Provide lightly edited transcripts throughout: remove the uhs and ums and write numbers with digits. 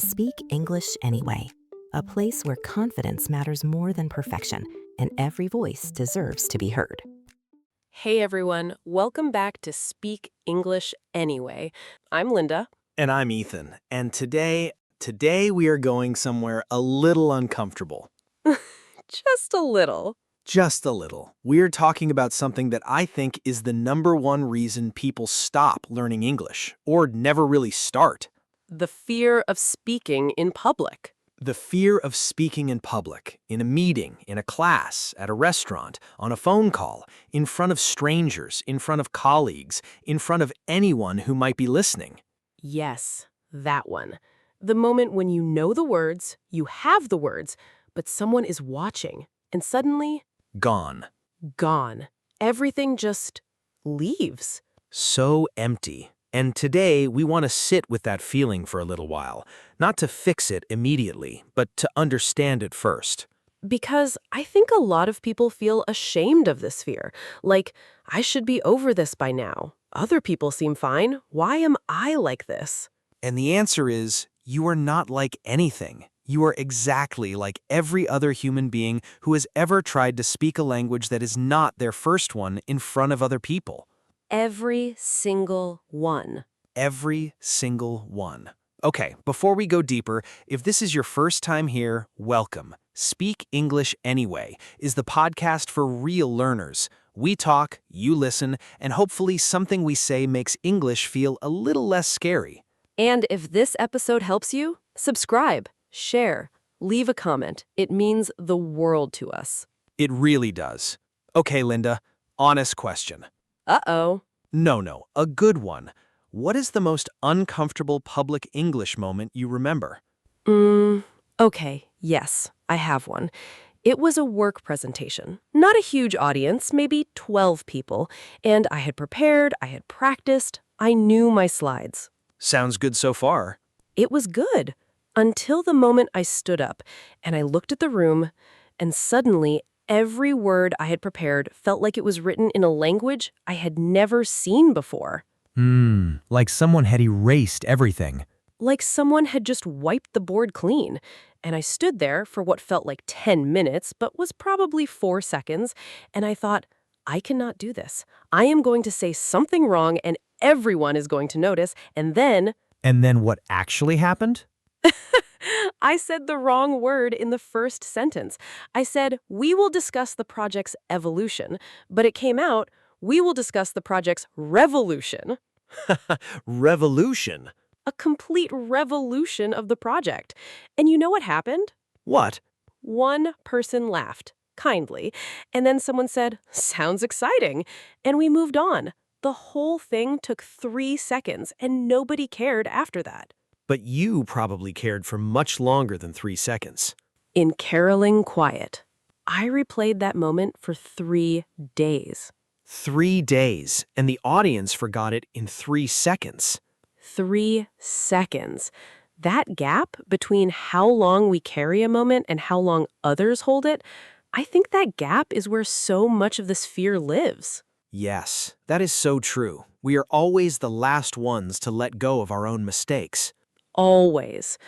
Speak English anyway, a place where confidence matters more than perfection, and every voice deserves to be heard. Hey everyone, welcome back to Speak English Anyway. I'm Linda. And I'm Ethan, and today we are going somewhere a little uncomfortable. Just a little. Just a little. We're talking about something that I think is the #1 reason people stop learning English, or never really start. The fear of speaking in public. The fear of speaking in public, in a meeting, in a class, at a restaurant, on a phone call, in front of strangers, in front of colleagues, in front of anyone who might be listening. Yes, that one. The moment when you know the words, you have the words, but someone is watching, and suddenly, Gone. gone. Everything just leaves. So empty. And today, we want to sit with that feeling for a little while, not to fix it immediately, but to understand it first. Because I think a lot of people feel ashamed of this fear. Like, I should be over this by now. Other people seem fine. Why am I like this? And the answer is, you are not like anything. You are exactly like every other human being who has ever tried to speak a language that is not their first one in front of other people. Every single one. Every single one. Okay, before we go deeper, if this is your first time here, welcome. Speak English Anyway is the podcast for real learners. We talk, you listen, and hopefully something we say makes English feel a little less scary. And if this episode helps you, subscribe, share, leave a comment. It means the world to us. It really does. Okay, Linda, honest question. Uh-oh. No, a good one. What is the most uncomfortable public English moment you remember? Okay, yes, I have one. It was a work presentation. Not a huge audience, maybe 12 people, and I had prepared, I had practiced, I knew my slides. Sounds good so far. It was good, until the moment I stood up, and I looked at the room, and suddenly every word I had prepared felt like it was written in a language I had never seen before. Like someone had erased everything. Like someone had just wiped the board clean. And I stood there for what felt like 10 minutes, but was probably 4 seconds, and I thought, I cannot do this. I am going to say something wrong, and everyone is going to notice, and then... And then what actually happened? I said the wrong word in the first sentence. I said, we will discuss the project's evolution, but it came out, we will discuss the project's revolution. Revolution? A complete revolution of the project. And you know what happened? What? One person laughed, kindly, and then someone said, sounds exciting, and we moved on. The whole thing took 3 seconds, and nobody cared after that. But you probably cared for much longer than 3 seconds. In caroling quiet, I replayed that moment for 3 days. 3 days, and the audience forgot it in 3 seconds. 3 seconds. That gap between how long we carry a moment and how long others hold it, I think that gap is where so much of this fear lives. Yes, that is so true. We are always the last ones to let go of our own mistakes. Always.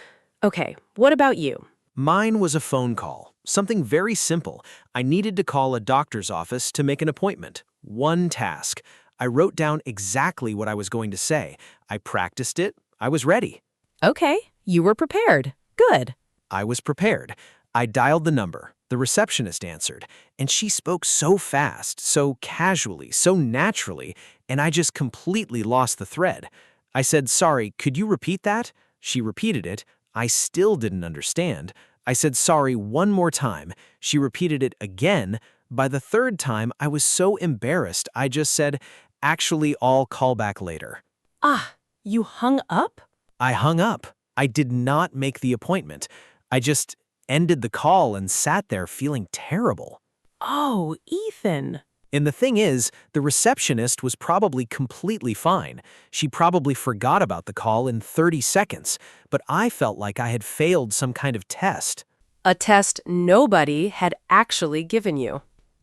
Okay, what about you? Mine was a phone call. Something very simple. I needed to call a doctor's office to make an appointment. One task. I wrote down exactly what I was going to say. I practiced it. I was ready. Okay, you were prepared. Good. I was prepared. I dialed the number. The receptionist answered, and she spoke so fast, so casually, so naturally, and I just completely lost the thread. I said, "Sorry, could you repeat that?" She repeated it. I still didn't understand. I said, "Sorry, one more time." She repeated it again. By the third time, I was so embarrassed, I just said, "Actually, I'll call back later." Ah, you hung up? I hung up. I did not make the appointment. I just ended the call and sat there feeling terrible. Oh, Ethan. And the thing is, the receptionist was probably completely fine. She probably forgot about the call in 30 seconds, but I felt like I had failed some kind of test. A test nobody had actually given you.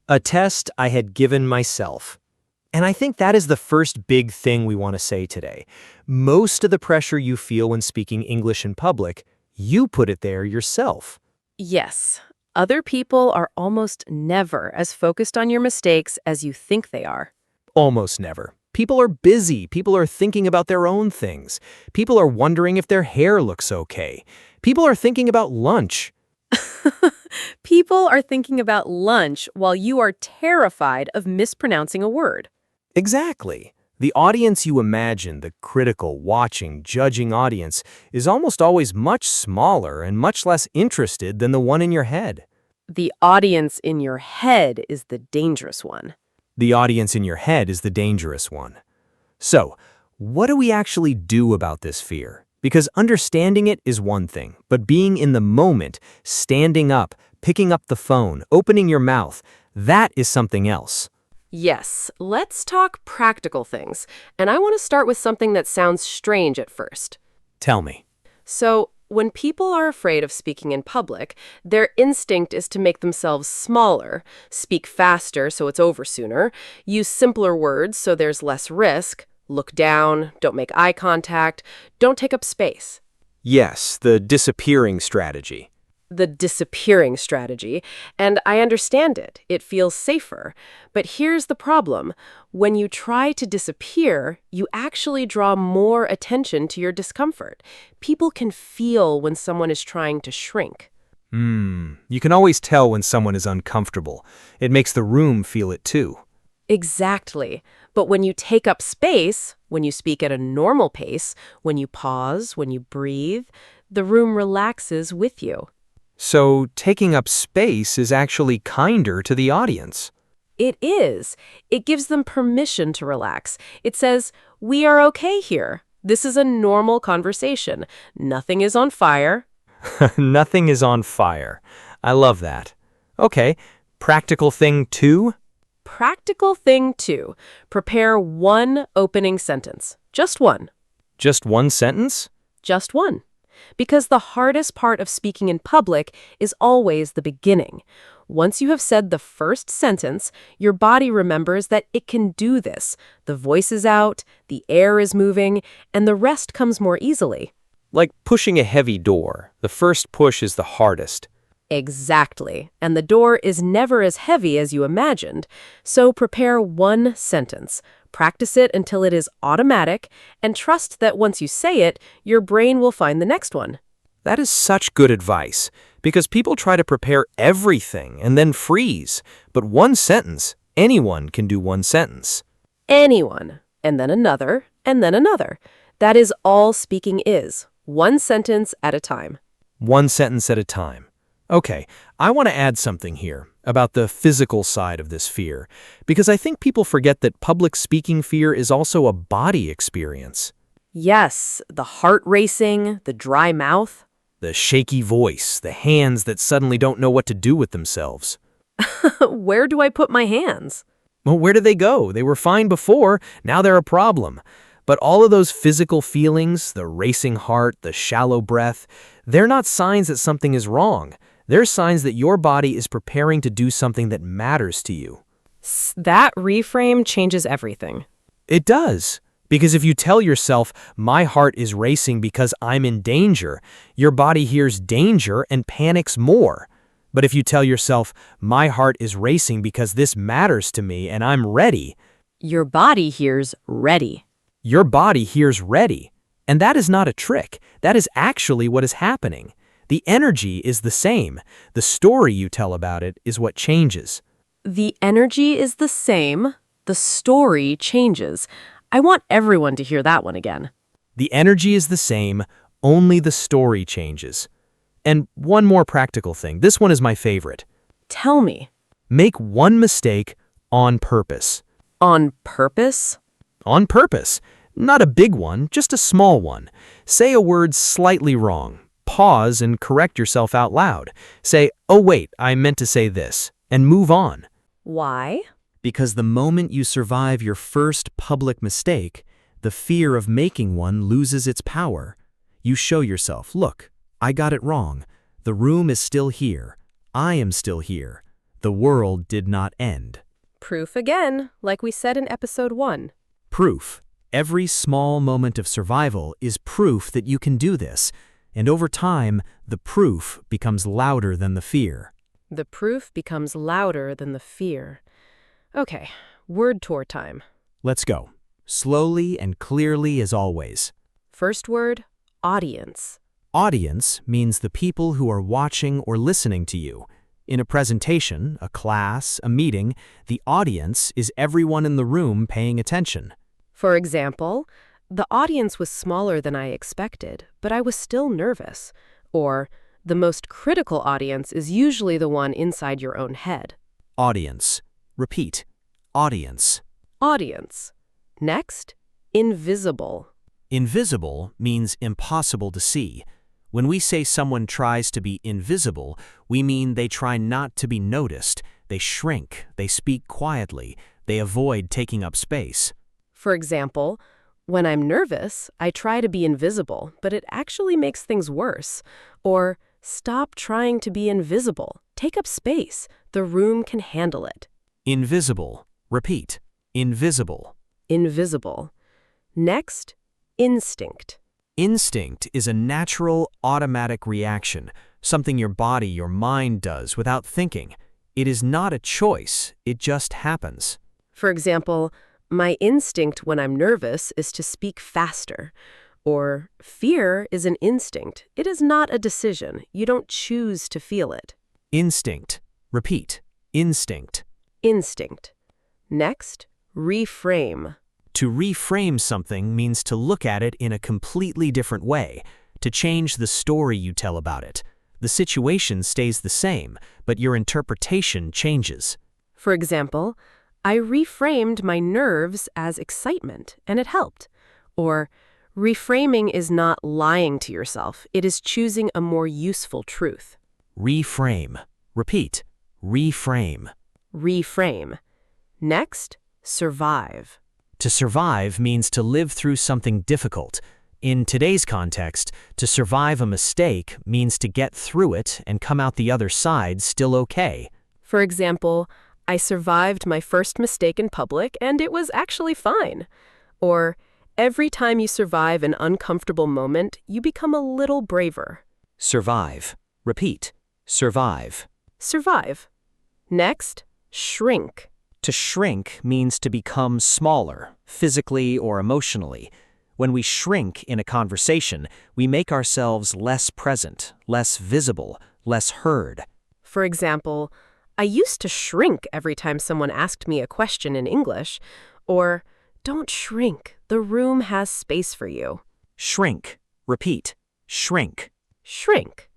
A test I had given myself. And I think that is the first big thing we want to say today. Most of the pressure you feel when speaking English in public You put it there yourself. Yes, other people are almost never as focused on your mistakes as you think they are. Almost never. People are busy. People are thinking about their own things. People are wondering if their hair looks okay. People are thinking about lunch. People are thinking about lunch while you are terrified of mispronouncing a word. Exactly. The audience you imagine, the critical, watching, judging audience, is almost always much smaller and much less interested than the one in your head. The audience in your head is the dangerous one. The audience in your head is the dangerous one. So, what do we actually do about this fear? Because understanding it is one thing, but being in the moment, standing up, picking up the phone, opening your mouth, that is something else. Yes, let's talk practical things. And I want to start with something that sounds strange at first. Tell me. So, when people are afraid of speaking in public, their instinct is to make themselves smaller, speak faster so it's over sooner, use simpler words so there's less risk, look down, don't make eye contact, don't take up space. Yes, the disappearing strategy. The disappearing strategy, and I understand it. It feels safer. But here's the problem. When you try to disappear, you actually draw more attention to your discomfort. People can feel when someone is trying to shrink. You can always tell when someone is uncomfortable. It makes the room feel it too. Exactly. But when you take up space, when you speak at a normal pace, when you pause, when you breathe, the room relaxes with you. So, taking up space is actually kinder to the audience. It is. It gives them permission to relax. It says, we are okay here. This is a normal conversation. Nothing is on fire. Nothing is on fire. I love that. Okay, practical thing 2? Practical thing 2. Prepare one opening sentence. Just one. Just one sentence? Just one. Because the hardest part of speaking in public is always the beginning. Once you have said the first sentence, your body remembers that it can do this. The voice is out, the air is moving, and the rest comes more easily. Like pushing a heavy door. The first push is the hardest. Exactly. And the door is never as heavy as you imagined. So prepare one sentence. Practice it until it is automatic, and trust that once you say it, your brain will find the next one. That is such good advice, because people try to prepare everything and then freeze. But one sentence, anyone can do one sentence. Anyone. And then another, and then another. That is all speaking is. One sentence at a time. One sentence at a time. Okay, I want to add something here about the physical side of this fear, because I think people forget that public speaking fear is also a body experience. Yes, the heart racing, the dry mouth. The shaky voice, the hands that suddenly don't know what to do with themselves. Where do I put my hands? Well, where did they go? They were fine before, now they're a problem. But all of those physical feelings, the racing heart, the shallow breath, they're not signs that something is wrong. They're signs that your body is preparing to do something that matters to you. That reframe changes everything. It does. Because if you tell yourself, my heart is racing because I'm in danger, your body hears danger and panics more. But if you tell yourself, my heart is racing because this matters to me and I'm ready, your body hears ready. Your body hears ready. And that is not a trick. That is actually what is happening. The energy is the same. The story you tell about it is what changes. The energy is the same. The story changes. I want everyone to hear that one again. The energy is the same, only the story changes. And one more practical thing. This one is my favorite. Tell me. Make one mistake on purpose. On purpose? On purpose. Not a big one, just a small one. Say a word slightly wrong. Pause and correct yourself out loud. Say, oh wait, I meant to say this, and move on. Why? Because the moment you survive your first public mistake, the fear of making one loses its power. You show yourself, look, I got it wrong. The room is still here. I am still here. The world did not end. Proof again, like we said in episode 1. Proof. Every small moment of survival is proof that you can do this. And over time, the proof becomes louder than the fear. The proof becomes louder than the fear. Okay, word tour time. Let's go. Slowly and clearly as always. First word, audience. Audience means the people who are watching or listening to you. In a presentation, a class, a meeting, the audience is everyone in the room paying attention. For example, the audience was smaller than I expected, but I was still nervous. Or, the most critical audience is usually the one inside your own head. Audience. Repeat. Audience. Audience. Next, invisible. Invisible means impossible to see. When we say someone tries to be invisible, we mean they try not to be noticed, they shrink, they speak quietly, they avoid taking up space. For example, when I'm nervous, I try to be invisible, but it actually makes things worse. Or, stop trying to be invisible. Take up space. The room can handle it. Invisible. Repeat. Invisible. Invisible. Next, instinct. Instinct is a natural, automatic reaction, something your body, your mind does without thinking. It is not a choice, it just happens. For example, my instinct when I'm nervous is to speak faster. Or, fear is an instinct. It is not a decision. You don't choose to feel it. Instinct. Repeat. Instinct. Instinct. Next, reframe. To reframe something means to look at it in a completely different way, to change the story you tell about it. The situation stays the same, but your interpretation changes. For example, I reframed my nerves as excitement, and it helped. Or, reframing is not lying to yourself. It is choosing a more useful truth. Reframe. Repeat. Reframe. Reframe. Next, survive. To survive means to live through something difficult. In today's context, to survive a mistake means to get through it and come out the other side still okay. For example, I survived my first mistake in public and it was actually fine. Or, every time you survive an uncomfortable moment, you become a little braver. Survive. Repeat. Survive. Survive. Next, shrink. To shrink means to become smaller, physically or emotionally. When we shrink in a conversation, we make ourselves less present, less visible, less heard. For example, I used to shrink every time someone asked me a question in English. Or, don't shrink, the room has space for you. Shrink. Repeat. Shrink. Shrink.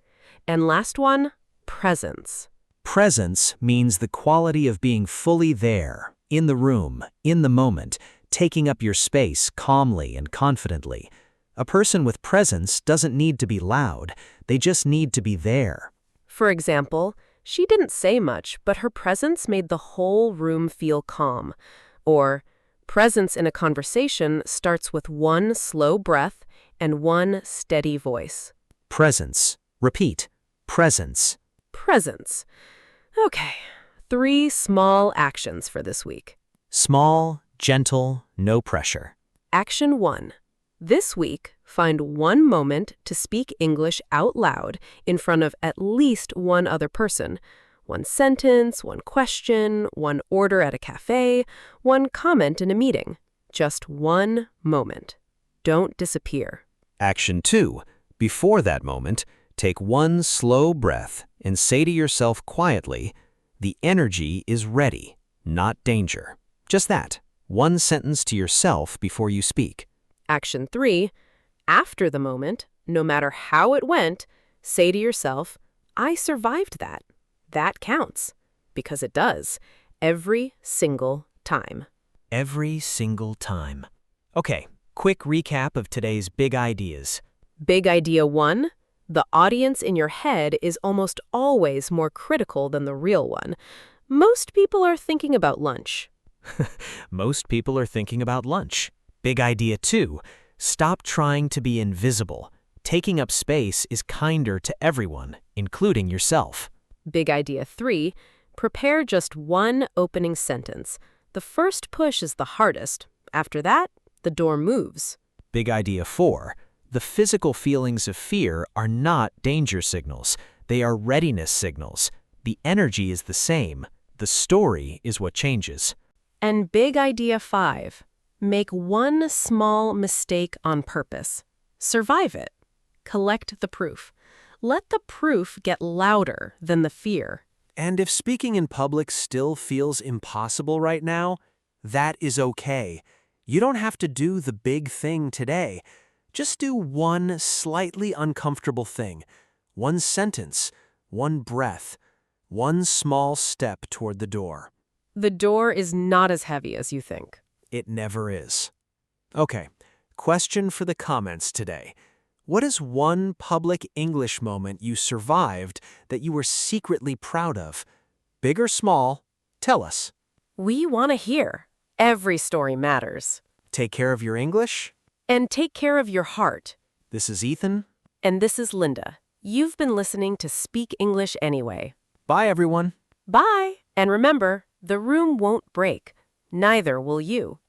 And last one, presence. Presence means the quality of being fully there, in the room, in the moment, taking up your space calmly and confidently. A person with presence doesn't need to be loud, they just need to be there. For example, she didn't say much, but her presence made the whole room feel calm. Or, presence in a conversation starts with one slow breath and one steady voice. Presence. Repeat. Presence. Presence. Okay, 3 small actions for this week. Small, gentle, no pressure. Action 1. This week, find one moment to speak English out loud in front of at least one other person. One sentence, one question, one order at a cafe, one comment in a meeting. Just one moment. Don't disappear. Action 2. Before that moment, take one slow breath and say to yourself quietly, the energy is ready, not danger. Just that. One sentence to yourself before you speak. Action 3. After the moment, no matter how it went, say to yourself, I survived that. That counts. Because it does. Every single time. Every single time. Okay, quick recap of today's big ideas. Big idea 1. The audience in your head is almost always more critical than the real one. Most people are thinking about lunch. Most people are thinking about lunch. Big idea 2. Stop trying to be invisible. Taking up space is kinder to everyone, including yourself. Big idea 3. Prepare just one opening sentence. The first push is the hardest. After that, the door moves. Big idea 4. The physical feelings of fear are not danger signals. They are readiness signals. The energy is the same. The story is what changes. And big idea 5. Make one small mistake on purpose. Survive it. Collect the proof. Let the proof get louder than the fear. And if speaking in public still feels impossible right now, that is okay. You don't have to do the big thing today. Just do one slightly uncomfortable thing. One sentence, one breath, one small step toward the door. The door is not as heavy as you think. It never is. Okay, question for the comments today. What is one public English moment you survived that you were secretly proud of? Big or small, tell us. We want to hear. Every story matters. Take care of your English. And take care of your heart. This is Ethan. And this is Linda. You've been listening to Speak English Anyway. Bye, everyone. Bye! And remember, the room won't break. Neither will you.